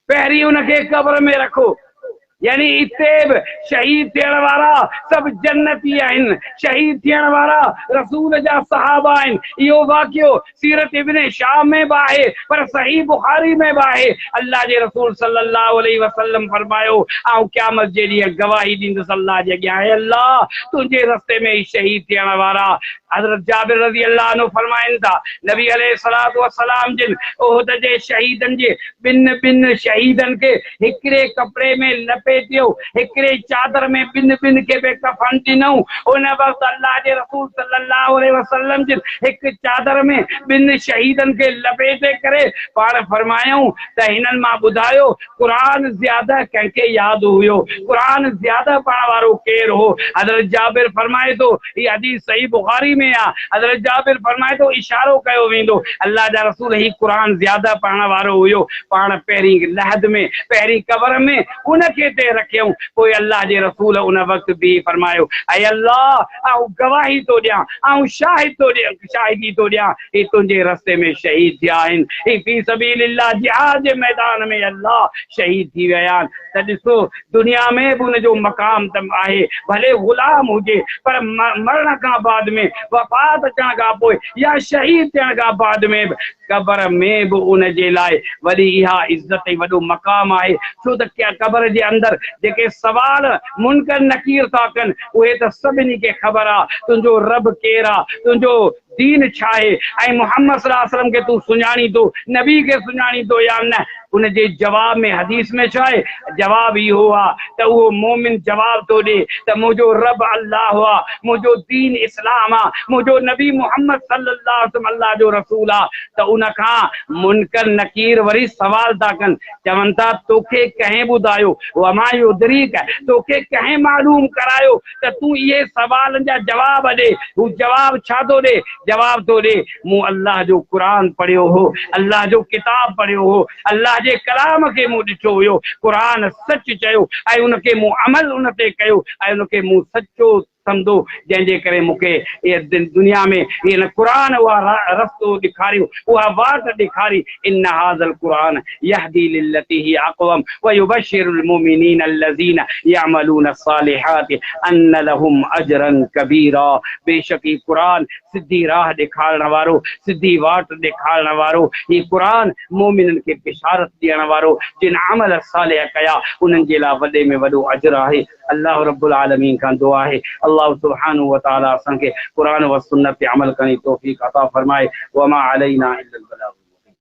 पहिरीं उनखे कब्र में रखो। यानी इते बि शहीद थियण वारा सभु जन्नती आहिनि, शहीद थियण वारा रसूल जा सहाबा आहिनि। इहो वाक़ियो सीरत इब्न शाम में बि आहे, पर सही बुखारी में बि आहे। अल्लाह जे रसूल सल्लल्लाहु अलैहि वसल्लम फरमायो, आउं क़यामत जे ॾींहुं गवाही ॾींदुसि अल्लाह जे अॻियां, हे अल्लाह तुंहिंजे रस्ते में ई शहीद थियण वारा। हज़रत जाबिर रज़ी अल्लाह अन्हु फरमाइनि था, नबी अलैहिस्सलातु वस्सलाम जिन उहद जे शहीदनि जे ॿिन शहीदनि खे हिकिड़े कपिड़े में लपेटियो, हिकिड़े चादर में ॿिन खे बि कफन ॾिनऊं। उन वक़्तु अल्लाह जे रसूल सल्लल्लाहु अलैहि वसल्लम जिन हिकु चादर में ॿिन शहीदनि खे लपेटे करे पाण फरमायूं त हिननि मां ॿुधायो क़ुरान ज़्यादा कंहिंखे यादि हुयो, क़ुरान ज़्यादा पढ़ण वारो केरु हो? हज़रत जाबिर फरमाए थो, हीअ हदीस सही बुखारी में आ। हज़रत जाबिर फरमाए थो, इशारो कयो वेंदो, अल्लाह जा रसूल ही क़ुरान ज़्यादा पढ़ण वारो हुयो, पाण पहिरीं लहद में पहिरीं कब्र में उनखे ते रखियऊं। पोइ अल्लाह जे रसूल उन वक़्तु बि फरमायो, ऐं अल्लाह आउं गवाही थो ॾियां, आउं शाहिदी थो ॾियां, ही तुंहिंजे रस्ते में शहीद थिया आहिनि, ही फी सबीलिल्लाह जिहाद जे मैदान में अल्लाह शहीद थी विया आहिनि। त ॾिसो दुनिया में बि उनजो मक़ाम त आहे, भले ग़ुलाम हुजे, पर मरण खां बाद में, वफ़ात अचण खां पोइ या शहीद थियण खां बाद में बि कब्र में बि उनजे लाइ वॾी इहा इज़त ऐं वॾो मक़ाम आहे। छो त कब्र जे अंदरि जेके सवाल मुनकर नकीर था कनि उहे त सभिनी खे ख़बर आहे, तुंहिंजो रब केरु आहे, तुंहिंजो दीन छा आहे, ऐं मोहम्मद सल्लल्लाहु अलैहि वसल्लम खे तूं सुञाणी थो, नबी खे सुञाणी थो या न? उनजे जवाब में हदीस में छा आहे? जवाब इहो आहे त उहो मोमिन जवाब थो ॾे त मुंहिंजो रब अल्लाह आहे, मुंहिंजो दीन इस्लाम आहे, मुंहिंजो नबी मोहम्मद सल्लल्लाहु अलैहि वसल्लम अल्लाह जो रसूल आहे। त उनखां मुनकर नकीर वरी सवाल था कनि, चवनि था तोखे कंहिं ॿुधायो, वमा युद्रीक, तोखे कंहिं मालूम करायो त तूं इहे सवालनि जा जवाब ॾे? हू जवाब छा थो ॾे? जवाब थो ॾे, मूं अल्लाह जो क़ुरान पढ़ियो हो, अल्लाह जो किताब पढ़ियो हो, अल्लाह जे कलाम खे मूं ॾिठो हुयो, क़ुरान सच चयो ऐं उनखे मूं अमल उन ते कयो ऐं उनखे मूं सचो सम्झो, जंहिंजे करे मूंखे दुनिया में इन क़ुरान उहा रस्तो ॾेखारियो, उहा वाट ॾेखारी, इन हाज़ल क़ुरान यहदी लिल्लती ही अक़वम व युबश्शिरुल मुमिनीन अल्लज़ीना यअमलून अस्सालिहाति अन्न लहुम अजरन कबीरा। बेशक ही क़ुरान सिधी राह ॾेखारण वारो, सिधी वाट ॾेखारण वारो, ही क़ुरान मोमिननि खे बिशारत ॾियण वारो, जिन अमल सालिह कया उन्हनि जे लाइ वॾे में वॾो अजर आहे। अल्लाह रब्बुल आलमीन खां दुआ आहे अल्लाह सुब्हानहु व तआला असांखे क़ुरान व सुन्नत ते अमल करण जी तौफ़ीक़ अता फरमाए। वमा अलैना इल्लल बलाग।